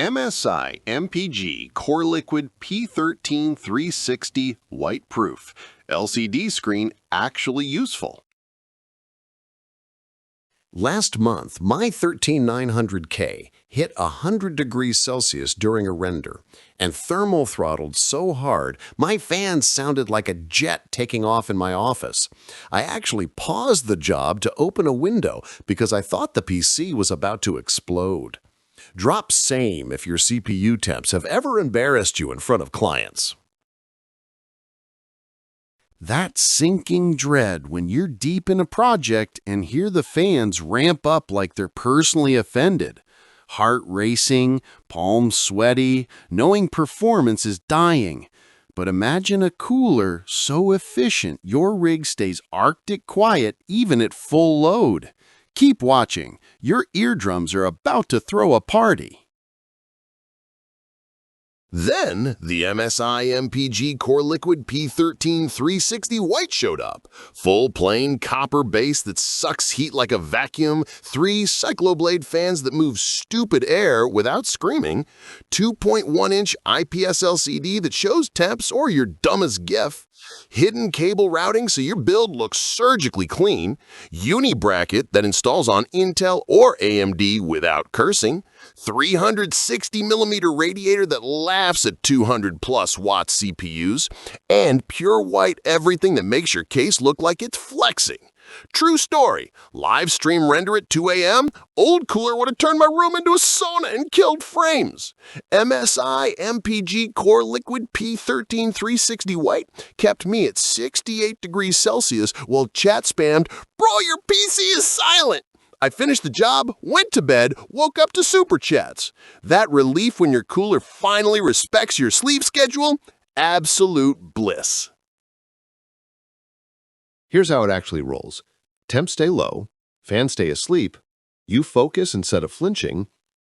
MSI MPG CORELIQUID P13 360 White Proof LCD screen actually useful. Last month, my 13900K hit 100 degrees Celsius during a render and thermal throttled so hard my fan sounded like a jet taking off in my office. I actually paused the job to open a window because I thought the PC was about to explode. Drop same if your CPU temps have ever embarrassed you in front of clients. That sinking dread when you're deep in a project and hear the fans ramp up like they're personally offended. Heart racing, palms sweaty, knowing performance is dying. But imagine a cooler so efficient your rig stays Arctic quiet even at full load. Keep watching. Your eardrums are about to throw a party. Then, the MSI MPG CORELIQUID P13 360 White showed up. Full plain copper base that sucks heat like a vacuum, 3 CycloBlade fans that move stupid air without screaming, 2.1-inch IPS LCD that shows temps or your dumbest GIF, hidden cable routing so your build looks surgically clean, Uni Bracket that installs on Intel or AMD without cursing, 360mm radiator that laughs at 200+ watt CPUs, and pure white everything that makes your case look like it's flexing. True story. Live stream render at 2 a.m., old cooler would have turned my room into a sauna and killed frames. MSI MPG CORELIQUID P13 360 White kept me at 68 degrees Celsius while chat spammed, "Bro, your PC is silent!" I finished the job, went to bed, woke up to superchats. That relief when your cooler finally respects your sleep schedule? Absolute bliss. Here's how it actually rolls. Temps stay low, fans stay asleep, you focus instead of flinching,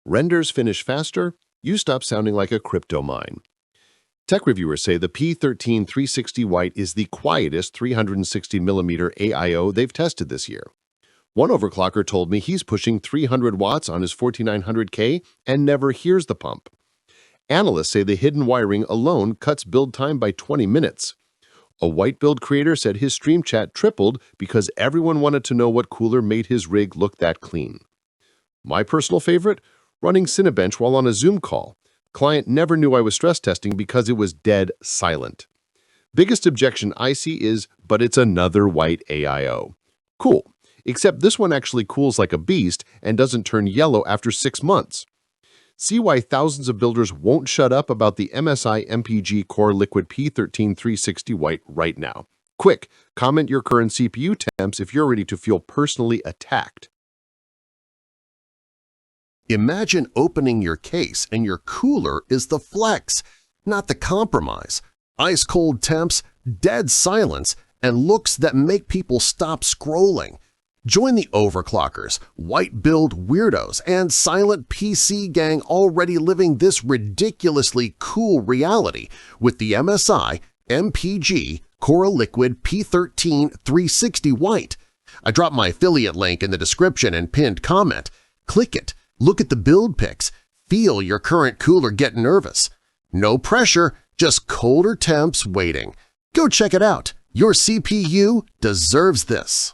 renders finish faster, you stop sounding like a crypto mine. Tech reviewers say the P13 360 White is the quietest 360mm AIO they've tested this year. One overclocker told me he's pushing 300 watts on his 4900K and never hears the pump. Analysts say the hidden wiring alone cuts build time by 20 minutes. A white build creator said his stream chat tripled because everyone wanted to know what cooler made his rig look that clean. My personal favorite? Running Cinebench while on a Zoom call. Client never knew I was stress testing because it was dead silent. Biggest objection I see is, but it's another white AIO. Cool. Except this one actually cools like a beast and doesn't turn yellow after 6 months. See why thousands of builders won't shut up about the MSI MPG CORELIQUID P13 360 White right now. Quick, comment your current CPU temps if you're ready to feel personally attacked. Imagine opening your case and your cooler is the flex, not the compromise. Ice-cold temps, dead silence, and looks that make people stop scrolling. Join the overclockers, white build weirdos, and silent PC gang already living this ridiculously cool reality with the MSI MPG CORELIQUID P13 360 White. I dropped my affiliate link in the description and pinned comment. Click it, look at the build pics, feel your current cooler get nervous. No pressure, just colder temps waiting. Go check it out. Your CPU deserves this.